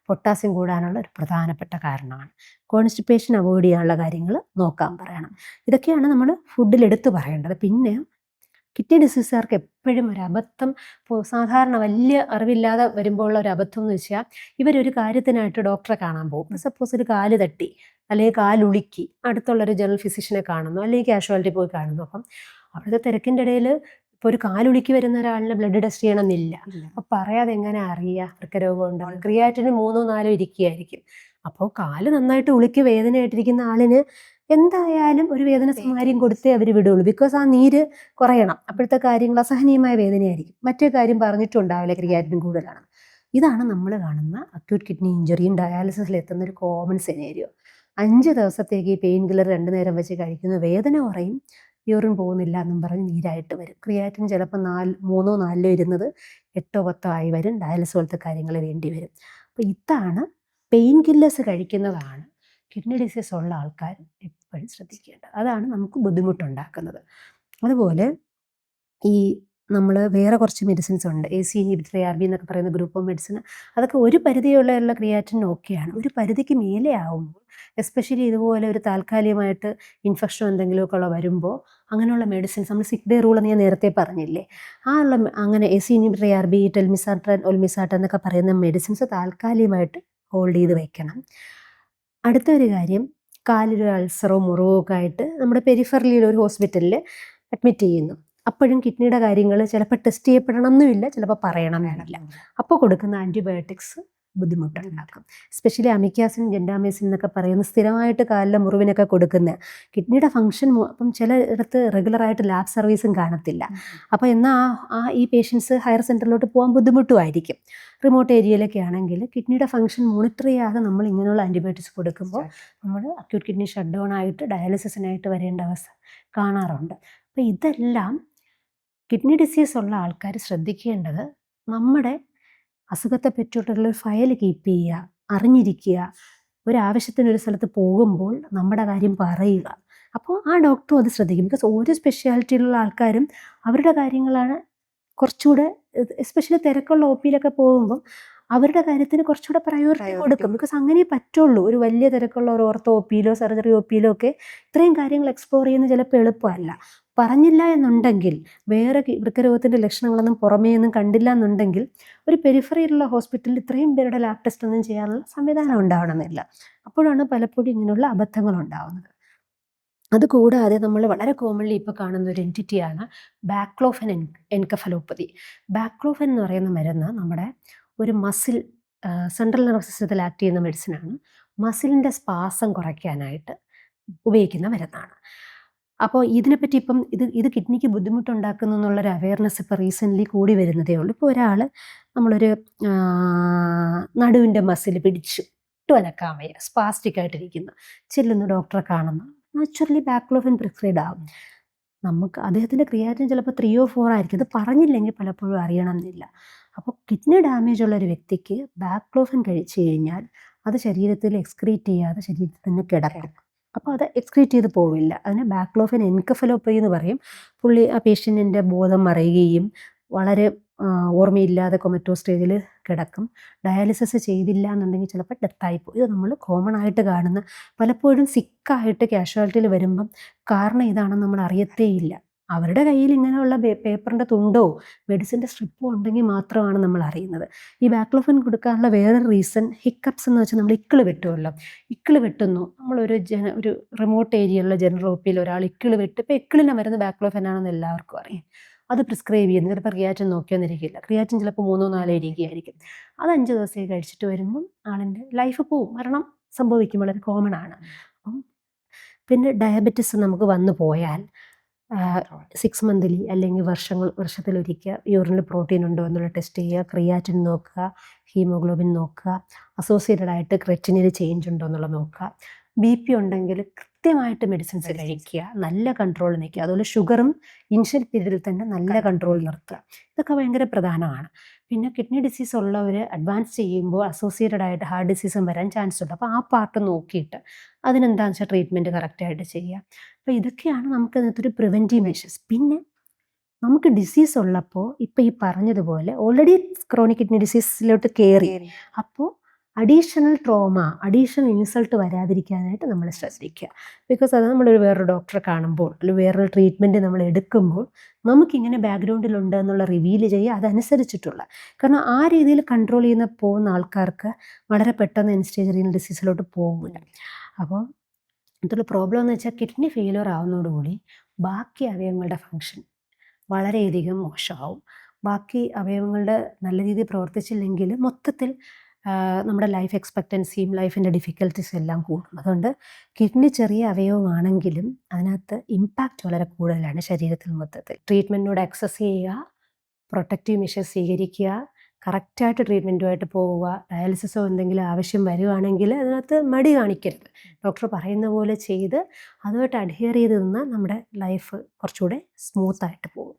പൊട്ടാസ്യം കൂടാനുള്ള ഒരു പ്രധാനപ്പെട്ട കാരണമാണ്. കോൺസ്റ്റിപ്പേഷൻ അവോയ്ഡ് ചെയ്യാനുള്ള കാര്യങ്ങൾ നോക്കാൻ പറയണം. ഇതൊക്കെയാണ് നമ്മൾ ഫുഡിൽ എടുത്തു പറയേണ്ടത്. പിന്നെ കിഡ്നി ഡിസീസുകാർക്ക് എപ്പോഴും ഒരു അബദ്ധം, സാധാരണ വലിയ അറിവില്ലാതെ വരുമ്പോൾ ഉള്ള ഒരു അബദ്ധം എന്ന് വെച്ചാൽ ഇവരൊരു കാര്യത്തിനായിട്ട് ഡോക്ടറെ കാണാൻ പോകും. സപ്പോസ് ഒരു കാല് തട്ടി അല്ലെങ്കിൽ കാലുളുക്കി അടുത്തുള്ളൊരു ജനറൽ ഫിസിഷ്യനെ കാണുന്നു, അല്ലെങ്കിൽ കാഷ്വാലിറ്റി പോയി കാണുന്നു. അപ്പം അവിടുത്തെ തിരക്കിൻ്റെ ഇടയിൽ ഇപ്പോൾ ഒരു കാലുളുക്കി വരുന്ന ഒരാളിന് ബ്ലഡ് ടെസ്റ്റ് ചെയ്യണമെന്നില്ല. അപ്പോൾ പറയാതെ എങ്ങനെ അറിയുക വൃക്കരോഗം ഉണ്ടെന്ന്? ക്രിയാറ്റിന് 3-4 ഇരിക്കുകയായിരിക്കും. അപ്പോൾ കാല് നന്നായിട്ട് ഉളുക്കി വേദനയായിട്ടിരിക്കുന്ന ആളിന് എന്തായാലും ഒരു വേദന സമാരിയും കൊടുത്തേ അവർ വിടുള്ളൂ. ബിക്കോസ് ആ നീര് കുറയണം. അപ്പോഴത്തെ കാര്യങ്ങൾ അസഹനീയമായ വേദനയായിരിക്കും. മറ്റേ കാര്യം പറഞ്ഞിട്ടുണ്ടാവില്ല ക്രിയാറ്റിൻ കൂടുതലാണ്. ഇതാണ് നമ്മൾ കാണുന്ന അക്യൂട്ട് കിഡ്നി ഇഞ്ചുറിയും ഡയാലിസിസിൽ എത്തുന്ന ഒരു കോമൺ സെനേരിയോ. 5 ദിവസത്തേക്ക് ഈ പെയിൻ കില്ലർ 2 നേരം വെച്ച് കഴിക്കുന്നു, വേദന കുറയും, യൂറിൻ പോകുന്നില്ല എന്നും പറഞ്ഞ് നീരായിട്ട് വരും. ക്രിയാറ്റിൻ ചിലപ്പോൾ 3-4 ഇരുന്നത് 8-10 ആയി വരും. ഡയാലിസിസ് പോലത്തെ കാര്യങ്ങൾ വേണ്ടി വരും. അപ്പോൾ ഇതാണ് പെയിൻ കില്ലേഴ്സ് കഴിക്കുന്നതാണ് കിഡ്നി ഡിസീസ് ഉള്ള ആൾക്കാർ എപ്പോഴും ശ്രദ്ധിക്കേണ്ടത്. അതാണ് നമുക്ക് ബുദ്ധിമുട്ടുണ്ടാക്കുന്നത്. അതുപോലെ ഈ നമ്മൾ വേറെ കുറച്ച് മെഡിസിൻസ് ഉണ്ട്, ACE ഇൻഹിബിറ്റർ, ARB എന്നൊക്കെ പറയുന്ന ഗ്രൂപ്പ് ഓഫ് മെഡിസിൻ. അതൊക്കെ ഒരു പരിധിയുള്ള ക്രിയാറ്റിൻ ഓക്കെയാണ്. ഒരു പരിധിക്ക് മേലെ ആവുമ്പോൾ, എസ്പെഷ്യലി ഇതുപോലെ ഒരു താൽക്കാലികമായിട്ട് ഇൻഫെക്ഷൻ എന്തെങ്കിലുമൊക്കെ വരുമ്പോൾ അങ്ങനെയുള്ള മെഡിസിൻസ്, നമ്മൾ സിക്ക് ഡേ റൂൾ എന്ന് ഞാൻ നേരത്തെ പറഞ്ഞില്ലേ, അങ്ങനെ ACE ഇൻഹിബിറ്റർ, ARB, ടെൽമിസാട്രാൻ, ഒൽമിസാട്രാൻ എന്നൊക്കെ പറയുന്ന മെഡിസിൻസ് താൽക്കാലികമായിട്ട് ഹോൾഡ് ചെയ്ത് വെക്കണം. അടുത്തൊരു കാര്യം, കാലിലൊരു അൾസറോ മുറിവോ ഒക്കെ ആയിട്ട് നമ്മുടെ പെരിഫറലിൽ ഒരു ഹോസ്പിറ്റലിൽ അഡ്മിറ്റ് ചെയ്യുന്നു. അപ്പോഴും കിഡ്നിയുടെ കാര്യങ്ങൾ ചിലപ്പോൾ ടെസ്റ്റ് ചെയ്യപ്പെടണമെന്നുമില്ല, ചിലപ്പോൾ പറയണമെന്നില്ല. അപ്പോൾ കൊടുക്കുന്ന ആൻറ്റിബയോട്ടിക്സ് ബുദ്ധിമുട്ടുണ്ടാക്കും. എസ്പെഷ്യലി അമിക്കാസിൻ, ജെൻഡാമൈസിൻ എന്നൊക്കെ പറയുന്ന സ്ഥിരമായിട്ട് കാലിലെ മുറിവിനൊക്കെ കൊടുക്കുന്ന കിഡ്നിയുടെ ഫംഗ്ഷൻ. അപ്പം ചിലയിടത്ത് റെഗുലറായിട്ട് ലാബ് സർവീസും കാണത്തില്ല. അപ്പോൾ എന്നാൽ ഈ പേഷ്യൻസ് ഹയർ സെൻറ്ററിലോട്ട് പോകാൻ ബുദ്ധിമുട്ടുമായിരിക്കും. റിമോട്ട് ഏരിയയിലൊക്കെ ആണെങ്കിൽ കിഡ്നിയുടെ ഫംഗ്ഷൻ മോണിറ്റർ ചെയ്യാതെ നമ്മൾ ഇങ്ങനെയുള്ള ആൻറ്റിബയോട്ടിക്സ് കൊടുക്കുമ്പോൾ നമ്മൾ അക്യൂട്ട് കിഡ്നി ഷട്ട് ഡൗൺ ആയിട്ട് ഡയാലിസിസിനായിട്ട് വരേണ്ട അവസ്ഥ കാണാറുണ്ട്. അപ്പോൾ ഇതെല്ലാം കിഡ്നി ഡിസീസ് ഉള്ള ആൾക്കാർ ശ്രദ്ധിക്കേണ്ടത്, നമ്മുടെ അസുഖത്തെ പറ്റിയിട്ടുള്ളൊരു ഫയൽ കീപ്പ് ചെയ്യുക, അറിഞ്ഞിരിക്കുക, ഒരാവശ്യത്തിനൊരു സ്ഥലത്ത് പോകുമ്പോൾ നമ്മുടെ കാര്യം പറയുക. അപ്പോൾ ആ ഡോക്ടറും അത് ശ്രദ്ധിക്കും. ബിക്കോസ് ഓരോ സ്പെഷ്യാലിറ്റിയിലുള്ള ആൾക്കാരും അവരുടെ കാര്യങ്ങളാണ് കുറച്ചുകൂടെ, എസ്പെഷ്യലി തിരക്കുള്ള OP-യിലൊക്കെ പോകുമ്പം അവരുടെ കാര്യത്തിന് കുറച്ചുകൂടെ പ്രയോറിറ്റി കൊടുക്കും. ബിക്കോസ് അങ്ങനെ പറ്റുള്ളൂ. ഒരു വലിയ തിരക്കുള്ള ഒരു ഓർത്തോ OP-യിലോ സർജറി OP-യിലോ ഒക്കെ ഇത്രയും കാര്യങ്ങൾ എക്സ്പ്ലോർ ചെയ്യുന്നത് ചിലപ്പോൾ എളുപ്പമല്ല. പറഞ്ഞില്ല എന്നുണ്ടെങ്കിൽ, വേറെ വൃക്കരോഗത്തിൻ്റെ ലക്ഷണങ്ങളൊന്നും പുറമേ ഒന്നും കണ്ടില്ല എന്നുണ്ടെങ്കിൽ, ഒരു പെരിഫറിയിലുള്ള ഹോസ്പിറ്റലിൽ ഇത്രയും പേരുടെ ലാബ് ടെസ്റ്റ് ഒന്നും ചെയ്യാനുള്ള സംവിധാനം ഉണ്ടാവണമെന്നില്ല. അപ്പോഴാണ് പലപ്പോഴും ഇങ്ങനെയുള്ള അബദ്ധങ്ങൾ ഉണ്ടാകുന്നത്. അതുകൂടാതെ നമ്മൾ വളരെ കോമൺലി ഇപ്പോൾ കാണുന്ന ഒരു എൻറ്റിറ്റിയാണ് ബാക്ലോഫൻ എൻകഫലോപ്പതി. ബാക്ലോഫൻ എന്ന് പറയുന്ന മരുന്ന് നമ്മുടെ ഒരു മസിൽ, സെൻട്രൽ നെർവസ് സിസ്റ്റത്തിൽ ആക്ട് ചെയ്യുന്ന മെഡിസിനാണ്. മസിലിൻ്റെ സ്പാസം കുറയ്ക്കാനായിട്ട് ഉപയോഗിക്കുന്ന മരുന്നാണ്. അപ്പോൾ ഇതിനെപ്പറ്റി ഇപ്പം ഇത് കിഡ്നിക്ക് ബുദ്ധിമുട്ടുണ്ടാക്കുന്നു എന്നുള്ളൊരു അവയർനെസ് ഇപ്പോൾ റീസെൻ്റ്ലി കൂടി വരുന്നതേ ഉള്ളൂ. ഇപ്പോൾ ഒരാൾ നമ്മളൊരു നടുവിൻ്റെ മസിൽ പിടിച്ചു അനക്കാൻ വയ്യ, സ്പാസ്റ്റിക് ആയിട്ടിരിക്കുന്നു, ചെല്ലുന്നു, ഡോക്ടറെ കാണുന്നു, നാച്ചുറലി ബാക്ലോഫൻ പ്രിസ്ക്രൈബ് ആവും. നമുക്ക് അദ്ദേഹത്തിൻ്റെ ക്രിയാറ്റിൻ ചിലപ്പോൾ 3 or 4 ആയിരിക്കും. ഇത് പറഞ്ഞില്ലെങ്കിൽ പലപ്പോഴും അറിയണമെന്നില്ല. അപ്പോൾ കിഡ്നി ഡാമേജ് ഉള്ളൊരു വ്യക്തിക്ക് ബാക്ലോഫൻ കഴിച്ചു കഴിഞ്ഞാൽ അത് ശരീരത്തിൽ എക്സ്ക്രീറ്റ് ചെയ്യാതെ ശരീരത്തിൽ തന്നെ കിടക്കും. അപ്പോൾ അത് എക്സ്ക്രീറ്റ് ചെയ്ത് പോവില്ല. അതിന് ബാക്ലോഫൻ എൻകഫലോപ്പതി എന്ന് പറയും. ആ പേഷ്യൻറ്റിൻ്റെ ബോധം മറയുകയും വളരെ ഓർമ്മയില്ലാതെ കൊമറ്റോ സ്റ്റേജിൽ കിടക്കും. ഡയാലിസിസ് ചെയ്തില്ല എന്നുണ്ടെങ്കിൽ ചിലപ്പോൾ ഡെത്തായിപ്പോയി. ഇത് നമ്മൾ കോമൺ ആയിട്ട് കാണുന്ന, പലപ്പോഴും സിക്കായിട്ട് കാഷ്വാലിറ്റിയിൽ വരുമ്പം കാരണം ഇതാണെന്ന് നമ്മൾ അറിയത്തേയില്ല. അവരുടെ കയ്യിൽ ഇങ്ങനെയുള്ള പേപ്പറിൻ്റെ തുണ്ടോ മെഡിസിൻ്റെ സ്ട്രിപ്പോ ഉണ്ടെങ്കിൽ മാത്രമാണ് നമ്മൾ അറിയുന്നത്. ഈ ബാക്ലോഫൻ കൊടുക്കാനുള്ള വേറൊരു റീസൺ ഹിക്കപ്സ് എന്ന് വെച്ചാൽ നമ്മൾ ഇക്കിള് വെട്ടുമല്ലോ. ഇക്കിള് വെട്ടുന്നു, നമ്മളൊരു ഒരു റിമോട്ട് ഏരിയയിലുള്ള ജനറൽ ഒ പിയിൽ ഒരാൾ ഇക്കിള് വെട്ട്, ഇപ്പോൾ ഇക്കിളിൻ്റെ മരുന്ന് ബാക്ലോഫൻ ആണെന്ന് എല്ലാവർക്കും അറിയാം. അത് പ്രിസ്ക്രൈബ് ചെയ്യുന്നത് ചിലപ്പോൾ ക്രിയാറ്റിൻ നോക്കിയൊന്നിരിക്കില്ല, ക്രിയാറ്റിൻ ചിലപ്പോൾ 3-4 ഇരിക്കുകയായിരിക്കും. അത് 5 ദിവസമേ കഴിച്ചിട്ട് വരുമ്പം ആളിൻ്റെ ലൈഫ് പോവും, മരണം സംഭവിക്കും, വളരെ കോമൺ ആണ്. അപ്പം പിന്നെ ഡയബറ്റിസ് നമുക്ക് വന്നു പോയാൽ 6 മന്ത്ലി അല്ലെങ്കിൽ വർഷത്തിലൊരിക്കൽ യൂറിനിൽ പ്രോട്ടീൻ ഉണ്ടോ എന്നുള്ള ടെസ്റ്റ് ചെയ്യുക, ക്രിയാറ്റിൻ നോക്കുക, ഹീമോഗ്ലോബിൻ നോക്കുക, അസോസിയേറ്റഡ് ആയിട്ട് ക്രെറ്റിനിൽ ചേഞ്ച് ഉണ്ടോ എന്നുള്ളത് നോക്കുക. BP ഉണ്ടെങ്കിൽ കൃത്യമായിട്ട് മെഡിസിൻസ് കഴിക്കുക, നല്ല കൺട്രോൾ നിൽക്കുക. അതുപോലെ ഷുഗറും ഇനിഷ്യൽ പീരീഡിൽ തന്നെ നല്ല കൺട്രോൾ നിർത്തുക. ഇതൊക്കെ ഭയങ്കര പ്രധാനമാണ്. പിന്നെ കിഡ്നി ഡിസീസ് ഉള്ളവർ അഡ്വാൻസ് ചെയ്യുമ്പോൾ അസോസിയേറ്റഡ് ആയിട്ട് ഹാർട്ട് ഡിസീസും വരാൻ ചാൻസ് ഉണ്ട്. അപ്പോൾ ആ പാർട്ട് നോക്കിയിട്ട് അതിനെന്താണെന്ന് വെച്ചാൽ ട്രീറ്റ്മെൻറ്റ് കറക്റ്റായിട്ട് ചെയ്യുക. അപ്പോൾ ഇതൊക്കെയാണ് നമുക്ക് അതിനകത്തൊരു പ്രിവെൻറ്റീവ് മെഷേഴ്സ്. പിന്നെ നമുക്ക് ഡിസീസ് ഉള്ളപ്പോൾ ഇപ്പോൾ ഈ പറഞ്ഞതുപോലെ ഓൾറെഡി ക്രോണിക് കിഡ്നി ഡിസീസിലോട്ട് കയറി, അപ്പോൾ അഡീഷണൽ ട്രോമ, അഡീഷണൽ ഇൻസൾട്ട് വരാതിരിക്കാനായിട്ട് നമ്മൾ ശ്രദ്ധിക്കുക. ബിക്കോസ് അത് നമ്മളൊരു വേറൊരു ഡോക്ടറെ കാണുമ്പോൾ അല്ലെങ്കിൽ വേറൊരു ട്രീറ്റ്മെൻറ്റ് നമ്മൾ എടുക്കുമ്പോൾ നമുക്കിങ്ങനെ ബാക്ക്ഗ്രൗണ്ടിലുണ്ട് എന്നുള്ള റിവീൽ ചെയ്യുക, അതനുസരിച്ചിട്ടുള്ള. കാരണം ആ രീതിയിൽ കൺട്രോൾ ചെയ്യുന്ന പോകുന്ന ആൾക്കാർക്ക് വളരെ പെട്ടെന്ന് എൻഡ് സ്റ്റേജ് റീനൽ ഡിസീസിലോട്ട് പോകില്ല. അപ്പോൾ ഇതിലുള്ള പ്രോബ്ലം എന്ന് വെച്ചാൽ കിഡ്നി ഫെയിലിയർ ആവുന്നതോടുകൂടി ബാക്കി അവയവങ്ങളുടെ ഫങ്ഷൻ വളരെയധികം മോശമാവും. ബാക്കി അവയവങ്ങളുടെ നല്ല രീതിയിൽ പ്രവർത്തിച്ചില്ലെങ്കിൽ മൊത്തത്തിൽ നമ്മുടെ ലൈഫ് എക്സ്പെക്റ്റൻസിയും ലൈഫിൻ്റെ ഡിഫിക്കൽട്ടീസും എല്ലാം കൂടും. അതുകൊണ്ട് കിഡ്നി ചെറിയ അവയവമാണെങ്കിലും അതിനകത്ത് ഇമ്പാക്റ്റ് വളരെ കൂടുതലാണ് ശരീരത്തിൽ മൊത്തത്തിൽ. ട്രീറ്റ്മെൻറ്റിനോട് ആക്സസ് ചെയ്യുക, പ്രൊട്ടക്റ്റീവ് മെഷേഴ്സ് സ്വീകരിക്കുക, കറക്റ്റായിട്ട് ട്രീറ്റ്മെൻറ്റുമായിട്ട് പോവുക. ഡയാലിസിസോ എന്തെങ്കിലും ആവശ്യം വരുവാണെങ്കിൽ അതിനകത്ത് മടി കാണിക്കരുത്. ഡോക്ടർ പറയുന്ന പോലെ ചെയ്ത് അതുമായിട്ട് അഡ്ഹിയർ ചെയ്ത് നിന്നാൽ നമ്മുടെ ലൈഫ് കുറച്ചുകൂടെ സ്മൂത്തായിട്ട് പോകും.